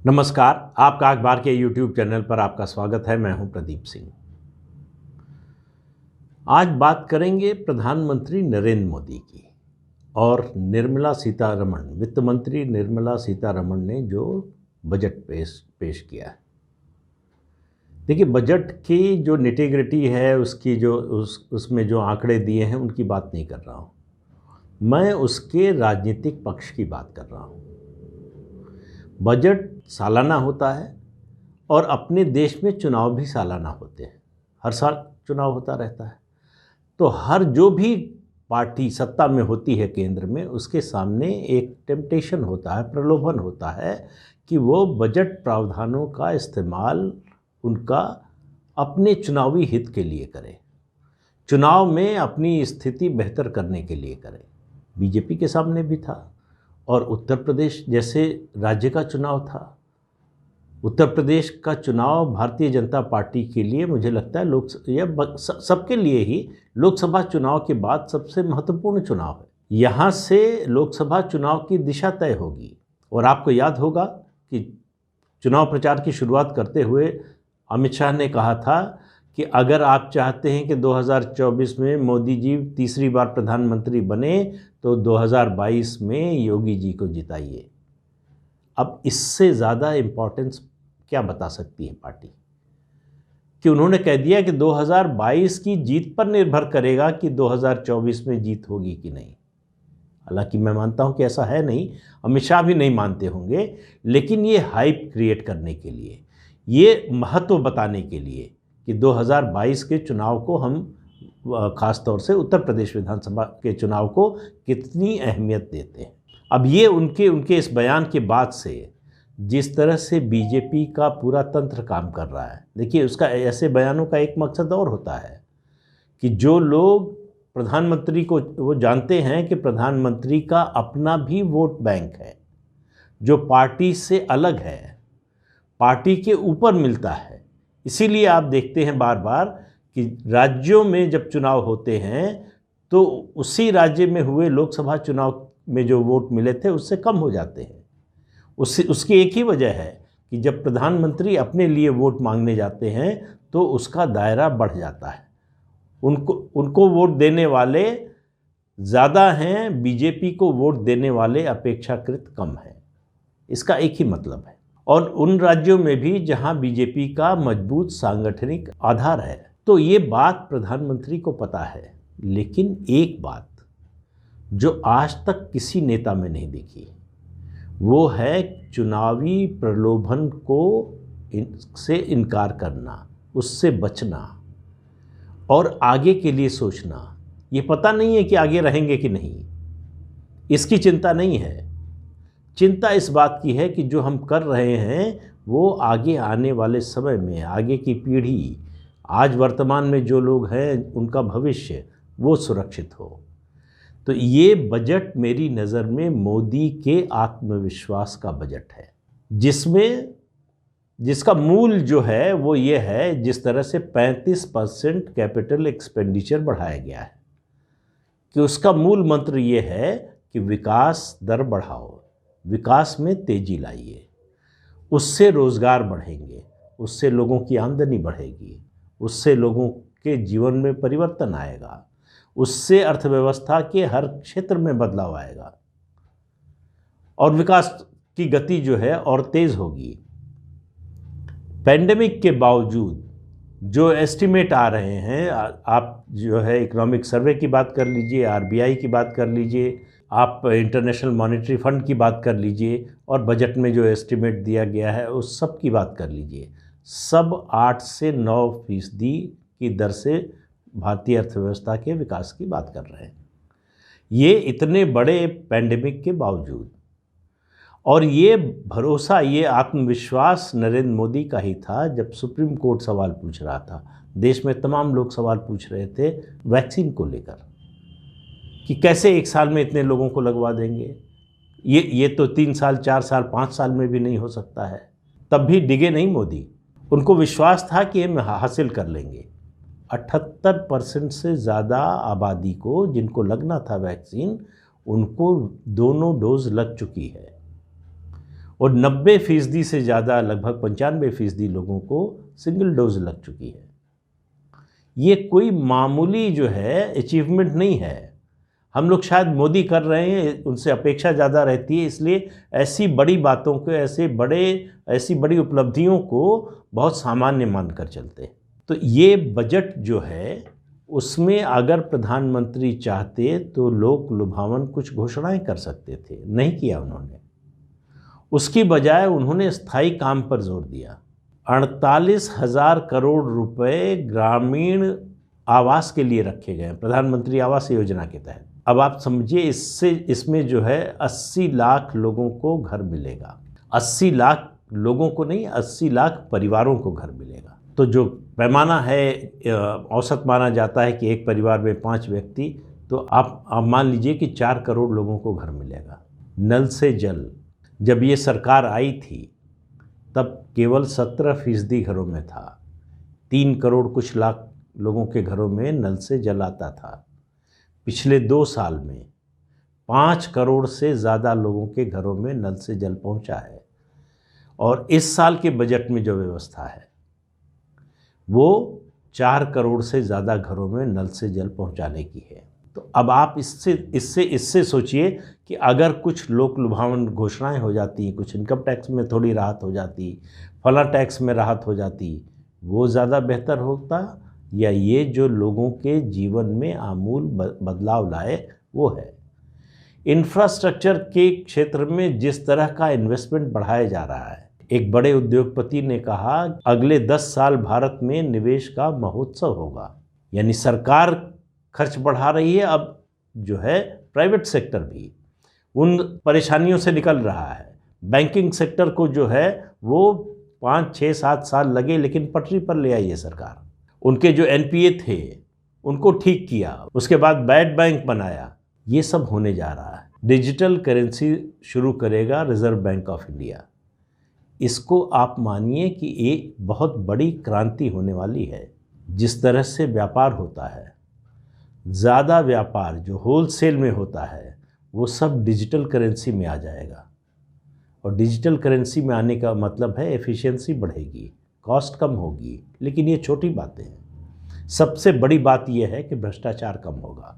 नमस्कार। आपका अखबार के YouTube चैनल पर आपका स्वागत है। मैं हूं प्रदीप सिंह। आज बात करेंगे प्रधानमंत्री नरेंद्र मोदी की और निर्मला सीतारमण, वित्त मंत्री निर्मला सीतारमण ने जो बजट पेश किया है। देखिए, बजट की जो निटिग्रिटी है, उसकी जो उसमें जो आंकड़े दिए हैं, उनकी बात नहीं कर रहा हूं। मैं उसके राजनीतिक पक्ष की बात कर रहा हूं। बजट सालाना होता है और अपने देश में चुनाव भी सालाना होते हैं। हर साल चुनाव होता रहता है, तो हर जो भी पार्टी सत्ता में होती है केंद्र में, उसके सामने एक टेम्पटेशन होता है, प्रलोभन होता है कि वो बजट प्रावधानों का इस्तेमाल उनका अपने चुनावी हित के लिए करे, चुनाव में अपनी स्थिति बेहतर करने के लिए करे। बीजेपी के सामने भी था और उत्तर प्रदेश जैसे राज्य का चुनाव था। उत्तर प्रदेश का चुनाव भारतीय जनता पार्टी के लिए, मुझे लगता है सबके लिए ही लोकसभा चुनाव के बाद सबसे महत्वपूर्ण चुनाव है। यहाँ से लोकसभा चुनाव की दिशा तय होगी। और आपको याद होगा कि चुनाव प्रचार की शुरुआत करते हुए अमित शाह ने कहा था कि अगर आप चाहते हैं कि 2024 में मोदी जी तीसरी बार प्रधानमंत्री बने तो 2022 में योगी जी को जिताइए। अब इससे ज़्यादा इम्पोर्टेंस क्या बता सकती है पार्टी कि उन्होंने कह दिया कि 2022 की जीत पर निर्भर करेगा कि 2024 में जीत होगी कि नहीं। हालांकि मैं मानता हूं कि ऐसा है नहीं, अमित शाह भी नहीं मानते होंगे, लेकिन ये हाइप क्रिएट करने के लिए, ये महत्व बताने के लिए कि 2022 के चुनाव को हम खास तौर से उत्तर प्रदेश विधानसभा के चुनाव को कितनी अहमियत देते हैं। अब ये उनके इस बयान के बाद से जिस तरह से बीजेपी का पूरा तंत्र काम कर रहा है, देखिए, उसका ऐसे बयानों का एक मकसद और होता है कि जो लोग प्रधानमंत्री को, वो जानते हैं कि प्रधानमंत्री का अपना भी वोट बैंक है जो पार्टी से अलग है, पार्टी के ऊपर मिलता है। इसीलिए आप देखते हैं बार बार कि राज्यों में जब चुनाव होते हैं तो उसी राज्य में हुए लोकसभा चुनाव में जो वोट मिले थे उससे कम हो जाते हैं। उसकी एक ही वजह है कि जब प्रधानमंत्री अपने लिए वोट मांगने जाते हैं तो उसका दायरा बढ़ जाता है। उनको वोट देने वाले ज़्यादा हैं, बीजेपी को वोट देने वाले अपेक्षाकृत कम हैं। इसका एक ही मतलब है। और उन राज्यों में भी जहां बीजेपी का मजबूत सांगठनिक आधार है। तो ये बात प्रधानमंत्री को पता है, लेकिन एक बात जो आज तक किसी नेता में नहीं दिखी, वो है चुनावी प्रलोभन से इनकार करना, उससे बचना और आगे के लिए सोचना। ये पता नहीं है कि आगे रहेंगे कि नहीं, इसकी चिंता नहीं है। चिंता इस बात की है कि जो हम कर रहे हैं वो आगे आने वाले समय में, आगे की पीढ़ी, आज वर्तमान में जो लोग हैं, उनका भविष्य वो सुरक्षित हो। तो ये बजट मेरी नज़र में मोदी के आत्मविश्वास का बजट है, जिसका मूल जो है वो ये है, जिस तरह से 35% कैपिटल एक्सपेंडिचर बढ़ाया गया है, कि उसका मूल मंत्र ये है कि विकास दर बढ़ाओ, विकास में तेजी लाइए, उससे रोज़गार बढ़ेंगे, उससे लोगों की आमदनी बढ़ेगी, उससे लोगों के जीवन में परिवर्तन आएगा, उससे अर्थव्यवस्था के हर क्षेत्र में बदलाव आएगा और विकास की गति जो है और तेज़ होगी। पैंडेमिक के बावजूद जो एस्टिमेट आ रहे हैं, आप जो है इकोनॉमिक सर्वे की बात कर लीजिए, आरबीआई की बात कर लीजिए, आप इंटरनेशनल मॉनेटरी फंड की बात कर लीजिए, और बजट में जो एस्टिमेट दिया गया है उस सब की बात कर लीजिए, सब 8 से 9% की दर से भारतीय अर्थव्यवस्था के विकास की बात कर रहे हैं। ये इतने बड़े पैंडेमिक के बावजूद। और ये भरोसा, ये आत्मविश्वास नरेंद्र मोदी का ही था जब सुप्रीम कोर्ट सवाल पूछ रहा था। देश में तमाम लोग सवाल पूछ रहे थे वैक्सीन को लेकर कि कैसे 1 साल में इतने लोगों को लगवा देंगे, ये तो 3 साल, 4 साल, 5 साल में भी नहीं हो सकता है। तब भी डिगे नहीं मोदी, उनको विश्वास था कि हम हासिल कर लेंगे। 78% से ज़्यादा आबादी को, जिनको लगना था वैक्सीन, उनको दोनों डोज लग चुकी है। और 90% से ज़्यादा, लगभग 95% लोगों को सिंगल डोज लग चुकी है। ये कोई मामूली जो है अचीवमेंट नहीं है। हम लोग शायद मोदी कर रहे हैं, उनसे अपेक्षा ज़्यादा रहती है, इसलिए ऐसी बड़ी बातों को, ऐसी बड़ी उपलब्धियों को बहुत सामान्य मानकर चलते हैं। तो ये बजट जो है उसमें अगर प्रधानमंत्री चाहते तो लोक लुभावन कुछ घोषणाएं कर सकते थे, नहीं किया उन्होंने। उसकी बजाय उन्होंने स्थायी काम पर जोर दिया। 48,000 करोड़ रुपए ग्रामीण आवास के लिए रखे गए प्रधानमंत्री आवास योजना के तहत। अब आप समझिए, इसमें जो है 80 लाख लोगों को घर मिलेगा। 80 लाख लोगों को नहीं, 80 लाख परिवारों को घर मिलेगा। तो जो पैमाना है, औसत माना जाता है कि एक परिवार में 5 व्यक्ति, तो आप मान लीजिए कि 4 करोड़ लोगों को घर मिलेगा। नल से जल, जब ये सरकार आई थी तब केवल 17% घरों में था। 3 करोड़ कुछ लाख लोगों के घरों में नल से जल आता था। पिछले 2 साल में 5 करोड़ से ज़्यादा लोगों के घरों में नल से जल पहुंचा है। और इस साल के बजट में जो व्यवस्था है वो 4 करोड़ से ज़्यादा घरों में नल से जल पहुंचाने की है। तो अब आप इससे सोचिए कि अगर कुछ लोक लुभावन घोषणाएं हो जाती, कुछ इनकम टैक्स में थोड़ी राहत हो जाती, फला टैक्स में राहत हो जाती, वो ज़्यादा बेहतर होता, या ये जो लोगों के जीवन में आमूल बदलाव लाए वो है। इंफ्रास्ट्रक्चर के क्षेत्र में जिस तरह का इन्वेस्टमेंट बढ़ाया जा रहा है, एक बड़े उद्योगपति ने कहा अगले 10 साल भारत में निवेश का महोत्सव होगा। यानी सरकार खर्च बढ़ा रही है, अब जो है प्राइवेट सेक्टर भी उन परेशानियों से निकल रहा है। बैंकिंग सेक्टर को जो है वो 5, 6, 7 साल लगे, लेकिन पटरी पर ले आई है सरकार। उनके जो एनपीए थे उनको ठीक किया, उसके बाद बैड बैंक बनाया। ये सब होने जा रहा है। डिजिटल करेंसी शुरू करेगा रिजर्व बैंक ऑफ इंडिया। इसको आप मानिए कि एक बहुत बड़ी क्रांति होने वाली है। जिस तरह से व्यापार होता है, ज़्यादा व्यापार जो होलसेल में होता है वो सब डिजिटल करेंसी में आ जाएगा। और डिजिटल करेंसी में आने का मतलब है एफिशिएंसी बढ़ेगी, कॉस्ट कम होगी। लेकिन ये छोटी बातें हैं। सबसे बड़ी बात यह है कि भ्रष्टाचार कम होगा।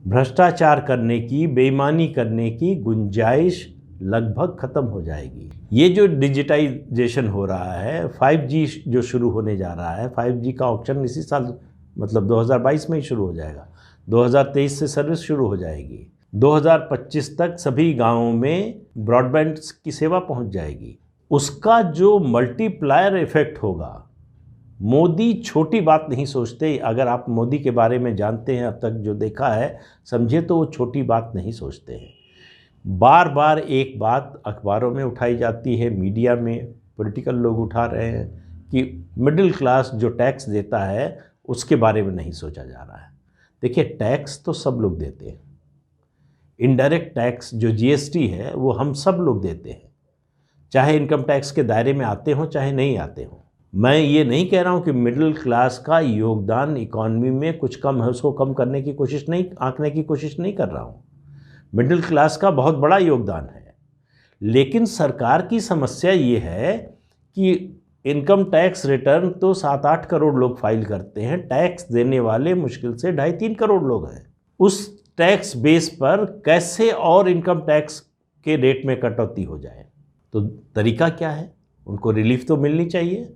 भ्रष्टाचार करने की, बेईमानी करने की गुंजाइश लगभग ख़त्म हो जाएगी। ये जो डिजिटाइजेशन हो रहा है, 5G जो शुरू होने जा रहा है, 5G का ऑप्शन इसी साल मतलब 2022 में ही शुरू हो जाएगा। 2023 से सर्विस शुरू हो जाएगी। 2025 तक सभी गांवों में ब्रॉडबैंड की सेवा पहुंच जाएगी। उसका जो मल्टीप्लायर इफेक्ट होगा, मोदी छोटी बात नहीं सोचते। अगर आप मोदी के बारे में जानते हैं, अब तक जो देखा है, समझे तो वो छोटी बात नहीं सोचते हैं। बार बार एक बात अखबारों में उठाई जाती है, मीडिया में पॉलिटिकल लोग उठा रहे हैं कि मिडिल क्लास जो टैक्स देता है उसके बारे में नहीं सोचा जा रहा है। देखिए, टैक्स तो सब लोग देते हैं। इनडायरेक्ट टैक्स जो जीएसटी है वो हम सब लोग देते हैं, चाहे इनकम टैक्स के दायरे में आते हों चाहे नहीं आते हों। मैं ये नहीं कह रहा हूँ कि मिडिल क्लास का योगदान इकॉनमी में कुछ कम है, उसको कम करने की कोशिश नहीं, आंकने की कोशिश नहीं कर रहा हूँ। मिडिल क्लास का बहुत बड़ा योगदान है। लेकिन सरकार की समस्या ये है कि इनकम टैक्स रिटर्न तो 7-8 करोड़ लोग फाइल करते हैं, टैक्स देने वाले मुश्किल से 2.5-3 करोड़ लोग हैं। उस टैक्स बेस पर कैसे और इनकम टैक्स के रेट में कटौती हो जाए? तो तरीका क्या है? उनको रिलीफ तो मिलनी चाहिए,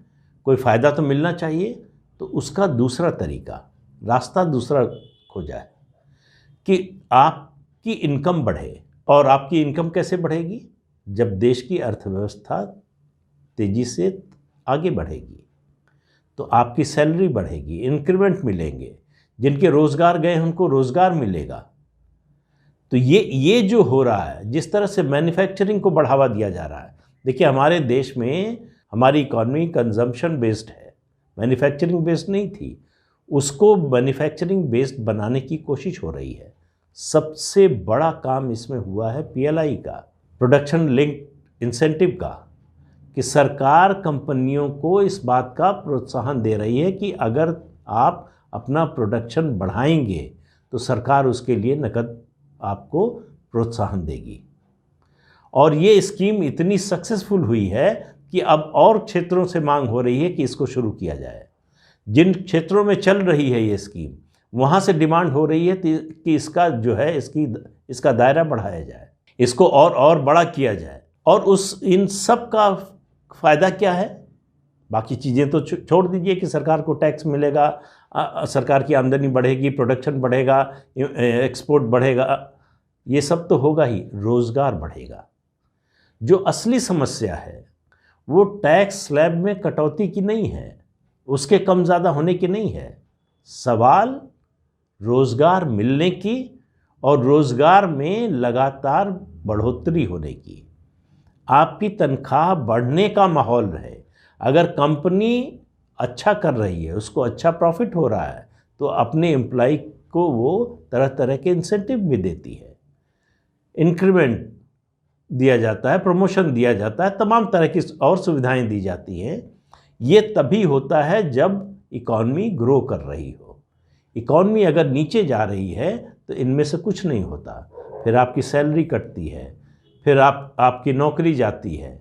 कोई फ़ायदा तो मिलना चाहिए। तो उसका दूसरा तरीका, रास्ता दूसरा खोजा है कि आपकी इनकम बढ़े। और आपकी इनकम कैसे बढ़ेगी? जब देश की अर्थव्यवस्था तेज़ी से आगे बढ़ेगी तो आपकी सैलरी बढ़ेगी, इंक्रीमेंट मिलेंगे, जिनके रोज़गार गए उनको रोज़गार मिलेगा। तो ये जो हो रहा है, जिस तरह से मैन्युफैक्चरिंग को बढ़ावा दिया जा रहा है। देखिए, हमारे देश में हमारी इकॉनमी कंजम्पशन बेस्ड है, मैन्युफैक्चरिंग बेस्ड नहीं थी। उसको मैन्युफैक्चरिंग बेस्ड बनाने की कोशिश हो रही है। सबसे बड़ा काम इसमें हुआ है पीएलआई का, प्रोडक्शन लिंक्ड इंसेंटिव का, कि सरकार कंपनियों को इस बात का प्रोत्साहन दे रही है कि अगर आप अपना प्रोडक्शन बढ़ाएंगे तो सरकार उसके लिए नकद आपको प्रोत्साहन देगी। और ये स्कीम इतनी सक्सेसफुल हुई है कि अब और क्षेत्रों से मांग हो रही है कि इसको शुरू किया जाए। जिन क्षेत्रों में चल रही है ये स्कीम, वहाँ से डिमांड हो रही है कि इसका जो है इसका दायरा बढ़ाया जाए, इसको और बड़ा किया जाए। और इन सब का फ़ायदा क्या है? बाकी चीज़ें तो छोड़ दीजिए कि सरकार को टैक्स मिलेगा, सरकार की आमदनी बढ़ेगी, प्रोडक्शन बढ़ेगा, एक्सपोर्ट बढ़ेगा, ये सब तो होगा ही, रोज़गार बढ़ेगा। जो असली समस्या है वो टैक्स स्लैब में कटौती की नहीं है, उसके कम ज़्यादा होने की नहीं है। सवाल रोज़गार मिलने की और रोज़गार में लगातार बढ़ोतरी होने की। आपकी तनख्वाह बढ़ने का माहौल रहे। अगर कंपनी अच्छा कर रही है, उसको अच्छा प्रॉफिट हो रहा है, तो अपने एम्प्लॉय को वो तरह तरह के इंसेंटिव भी देती है, इंक्रीमेंट दिया जाता है, प्रमोशन दिया जाता है, तमाम तरह की और सुविधाएं दी जाती हैं। ये तभी होता है जब इकॉनमी ग्रो कर रही हो। इकॉनमी अगर नीचे जा रही है तो इनमें से कुछ नहीं होता। फिर आपकी सैलरी कटती है, फिर आपकी नौकरी जाती है।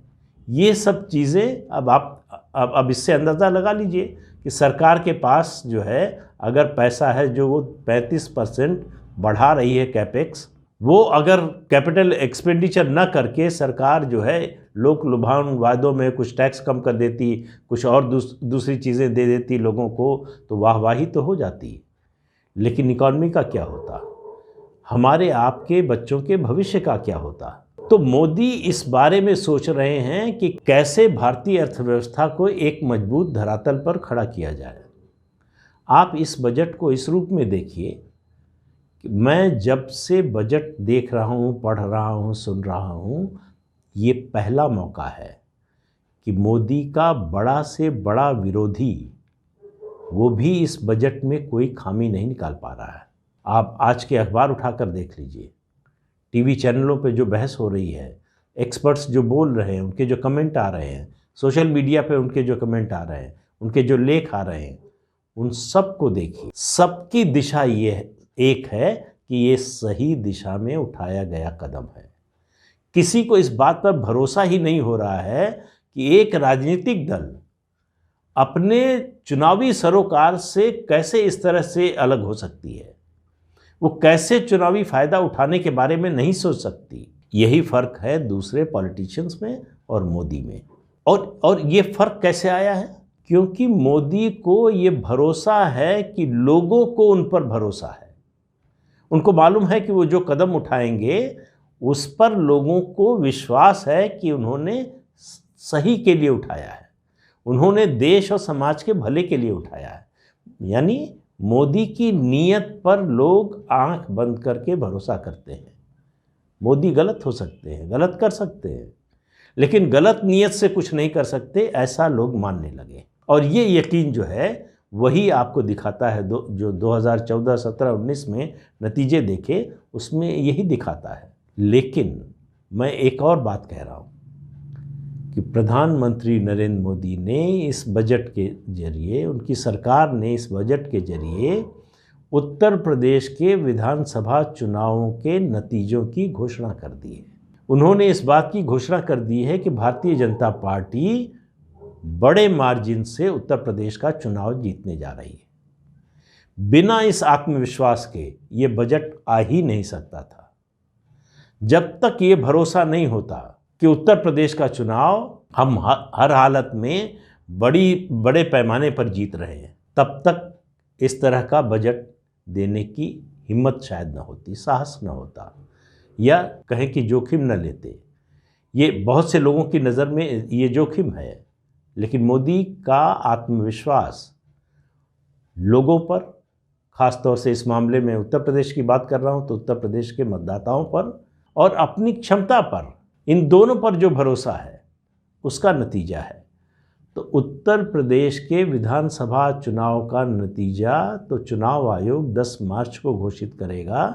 ये सब चीज़ें अब इससे अंदाज़ा लगा लीजिए कि सरकार के पास जो है अगर पैसा है जो वो 35% बढ़ा रही है कैपेक्स, वो अगर कैपिटल एक्सपेंडिचर न करके सरकार जो है लोक लुभावन वादों में कुछ टैक्स कम कर देती, कुछ और दूसरी चीज़ें दे देती लोगों को, तो वाहवाही तो हो जाती। लेकिन इकॉनमी का क्या होता? हमारे आपके बच्चों के भविष्य का क्या होता? तो मोदी इस बारे में सोच रहे हैं कि कैसे भारतीय अर्थव्यवस्था को एक मजबूत धरातल पर खड़ा किया जाए। आप इस बजट को इस रूप में देखिए, मैं जब से बजट देख रहा हूँ, पढ़ रहा हूँ, सुन रहा हूँ, ये पहला मौका है कि मोदी का बड़ा से बड़ा विरोधी वो भी इस बजट में कोई खामी नहीं निकाल पा रहा है। आप आज के अखबार उठाकर देख लीजिए, टीवी चैनलों पे जो बहस हो रही है, एक्सपर्ट्स जो बोल रहे हैं, उनके जो कमेंट आ रहे हैं, सोशल मीडिया पे उनके जो कमेंट आ रहे हैं, उनके जो लेख आ रहे हैं, उन सब को देखिए। सबकी दिशा ये एक है कि ये सही दिशा में उठाया गया कदम है। किसी को इस बात पर भरोसा ही नहीं हो रहा है कि एक राजनीतिक दल अपने चुनावी सरोकार से कैसे इस तरह से अलग हो सकती है, वो कैसे चुनावी फायदा उठाने के बारे में नहीं सोच सकती। यही फर्क है दूसरे पॉलिटिशियंस में और मोदी में। और ये फर्क कैसे आया है? क्योंकि मोदी को ये भरोसा है कि लोगों को उन पर भरोसा है। उनको मालूम है कि वो जो कदम उठाएंगे उस पर लोगों को विश्वास है कि उन्होंने सही के लिए उठाया है, उन्होंने देश और समाज के भले के लिए उठाया है। यानी मोदी की नीयत पर लोग आंख बंद करके भरोसा करते हैं। मोदी गलत हो सकते हैं, गलत कर सकते हैं, लेकिन गलत नीयत से कुछ नहीं कर सकते, ऐसा लोग मानने लगे। और ये यकीन जो है वही आपको दिखाता है जो 2014, 17, 19 में नतीजे देखे, उसमें यही दिखाता है। लेकिन मैं एक और बात कह रहा हूँ कि प्रधानमंत्री नरेंद्र मोदी ने इस बजट के जरिए, उनकी सरकार ने इस बजट के जरिए उत्तर प्रदेश के विधानसभा चुनावों के नतीजों की घोषणा कर दी है। उन्होंने इस बात की घोषणा कर दी है कि भारतीय जनता पार्टी बड़े मार्जिन से उत्तर प्रदेश का चुनाव जीतने जा रही है। बिना इस आत्मविश्वास के ये बजट आ ही नहीं सकता था। जब तक ये भरोसा नहीं होता कि उत्तर प्रदेश का चुनाव हम हर हालत में बड़े पैमाने पर जीत रहे हैं, तब तक इस तरह का बजट देने की हिम्मत शायद न होती, साहस न होता, या कहें कि जोखिम न लेते। ये बहुत से लोगों की नज़र में ये जोखिम है, लेकिन मोदी का आत्मविश्वास लोगों पर, ख़ासतौर से इस मामले में उत्तर प्रदेश की बात कर रहा हूँ तो उत्तर प्रदेश के मतदाताओं पर और अपनी क्षमता पर, इन दोनों पर जो भरोसा है उसका नतीजा है। तो उत्तर प्रदेश के विधानसभा चुनाव का नतीजा तो चुनाव आयोग 10 मार्च को घोषित करेगा।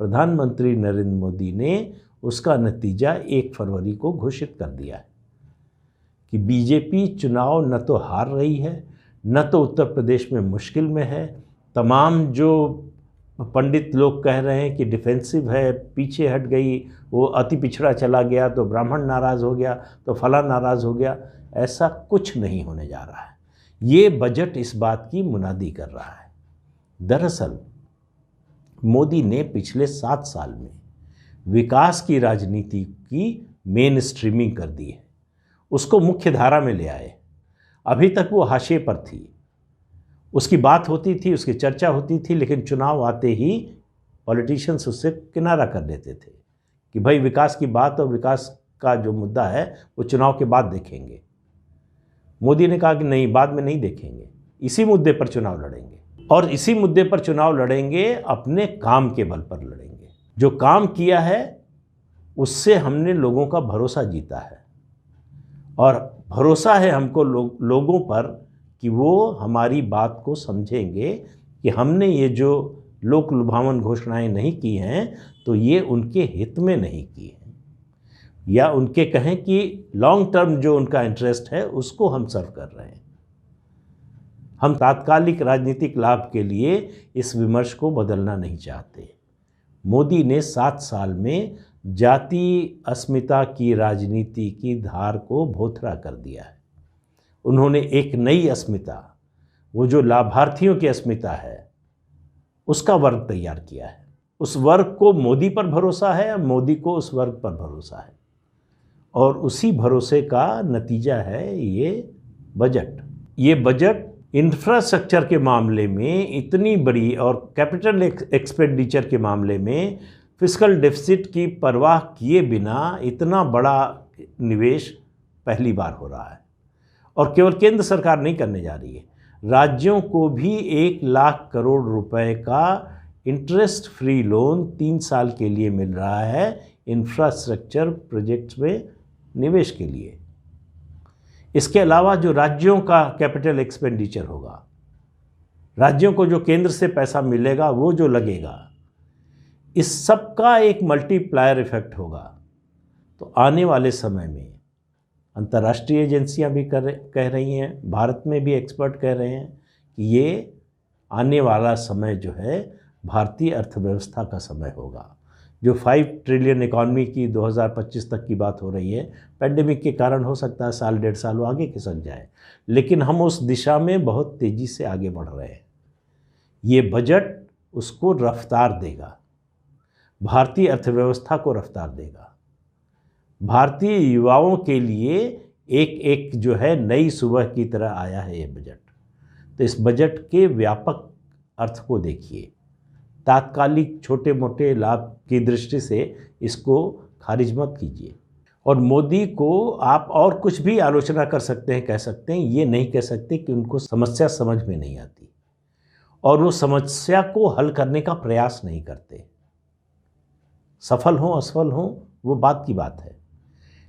प्रधानमंत्री नरेंद्र मोदी ने उसका नतीजा 1 फरवरी को घोषित कर दिया है कि बीजेपी चुनाव न तो हार रही है, न तो उत्तर प्रदेश में मुश्किल में है। तमाम जो पंडित लोग कह रहे हैं कि डिफेंसिव है, पीछे हट गई, वो अति पिछड़ा चला गया तो ब्राह्मण नाराज़ हो गया तो फला नाराज़ हो गया। ऐसा कुछ नहीं होने जा रहा है। ये बजट इस बात की मुनादी कर रहा है। दरअसल मोदी ने पिछले 7 साल में विकास की राजनीति की मेन स्ट्रीमिंग कर दी है, उसको मुख्य धारा में ले आए। अभी तक वो हाशिए पर थी, उसकी बात होती थी, उसकी चर्चा होती थी, लेकिन चुनाव आते ही पॉलिटिशियंस उससे किनारा कर देते थे कि भाई विकास की बात और विकास का जो मुद्दा है वो चुनाव के बाद देखेंगे। मोदी ने कहा कि नहीं, बाद में नहीं देखेंगे, इसी मुद्दे पर चुनाव लड़ेंगे, और इसी मुद्दे पर चुनाव लड़ेंगे, अपने काम के बल पर लड़ेंगे। जो काम किया है उससे हमने लोगों का भरोसा जीता है, और भरोसा है हमको लोगों पर कि वो हमारी बात को समझेंगे कि हमने ये जो लोक लुभावन घोषणाएं नहीं की हैं तो ये उनके हित में नहीं की हैं, या उनके कहें कि लॉन्ग टर्म जो उनका इंटरेस्ट है उसको हम सर्व कर रहे हैं। हम तात्कालिक राजनीतिक लाभ के लिए इस विमर्श को बदलना नहीं चाहते। मोदी ने 7 साल में जाति अस्मिता की राजनीति की धार को भोथरा कर दिया है। उन्होंने एक नई अस्मिता, वो जो लाभार्थियों की अस्मिता है, उसका वर्ग तैयार किया है। उस वर्ग को मोदी पर भरोसा है, मोदी को उस वर्ग पर भरोसा है, और उसी भरोसे का नतीजा है ये बजट। ये बजट इंफ्रास्ट्रक्चर के मामले में इतनी बड़ी और कैपिटल एक्सपेंडिचर के मामले में फिस्कल डेफिसिट की परवाह किए बिना इतना बड़ा निवेश पहली बार हो रहा है। और केवल केंद्र सरकार नहीं करने जा रही है, राज्यों को भी 1 लाख करोड़ रुपए का इंटरेस्ट फ्री लोन 3 साल के लिए मिल रहा है इंफ्रास्ट्रक्चर प्रोजेक्ट्स में निवेश के लिए। इसके अलावा जो राज्यों का कैपिटल एक्सपेंडिचर होगा, राज्यों को जो केंद्र से पैसा मिलेगा वो जो लगेगा, इस सब का एक मल्टीप्लायर इफेक्ट होगा। तो आने वाले समय में अंतर्राष्ट्रीय एजेंसियां भी कह रही हैं, भारत में भी एक्सपर्ट कह रहे हैं कि ये आने वाला समय जो है भारतीय अर्थव्यवस्था का समय होगा। जो 5 ट्रिलियन इकॉनमी की 2025 तक की बात हो रही है, पेंडेमिक के कारण हो सकता है साल 1.5 साल वो आगे खिसक जाए, लेकिन हम उस दिशा में बहुत तेज़ी से आगे बढ़ रहे हैं। ये बजट उसको रफ्तार देगा, भारतीय अर्थव्यवस्था को रफ्तार देगा। भारतीय युवाओं के लिए एक जो है नई सुबह की तरह आया है ये बजट। तो इस बजट के व्यापक अर्थ को देखिए, तात्कालिक छोटे मोटे लाभ की दृष्टि से इसको खारिज मत कीजिए। और मोदी को आप और कुछ भी आलोचना कर सकते हैं, कह सकते हैं, ये नहीं कह सकते कि उनको समस्या समझ में नहीं आती और वो समस्या को हल करने का प्रयास नहीं करते। सफल हों असफल हों वो बात की बात है,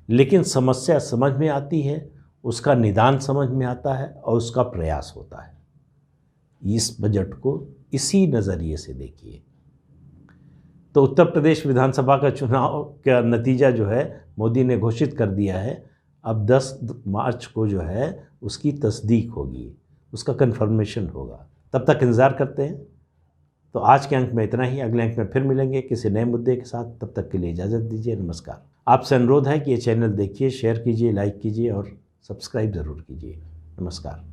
लेकिन समस्या समझ में आती है, उसका निदान समझ में आता है और उसका प्रयास होता है। इस बजट को इसी नज़रिए से देखिए। तो उत्तर प्रदेश विधानसभा का चुनाव का नतीजा जो है मोदी ने घोषित कर दिया है। अब 10 मार्च को जो है उसकी तस्दीक होगी, उसका कन्फर्मेशन होगा। तब तक इंतज़ार करते हैं। तो आज के अंक में इतना ही, अगले अंक में फिर मिलेंगे किसी नए मुद्दे के साथ। तब तक के लिए इजाज़त दीजिए, नमस्कार। आपसे अनुरोध है कि ये चैनल देखिए, शेयर कीजिए, लाइक कीजिए और सब्सक्राइब ज़रूर कीजिए। नमस्कार।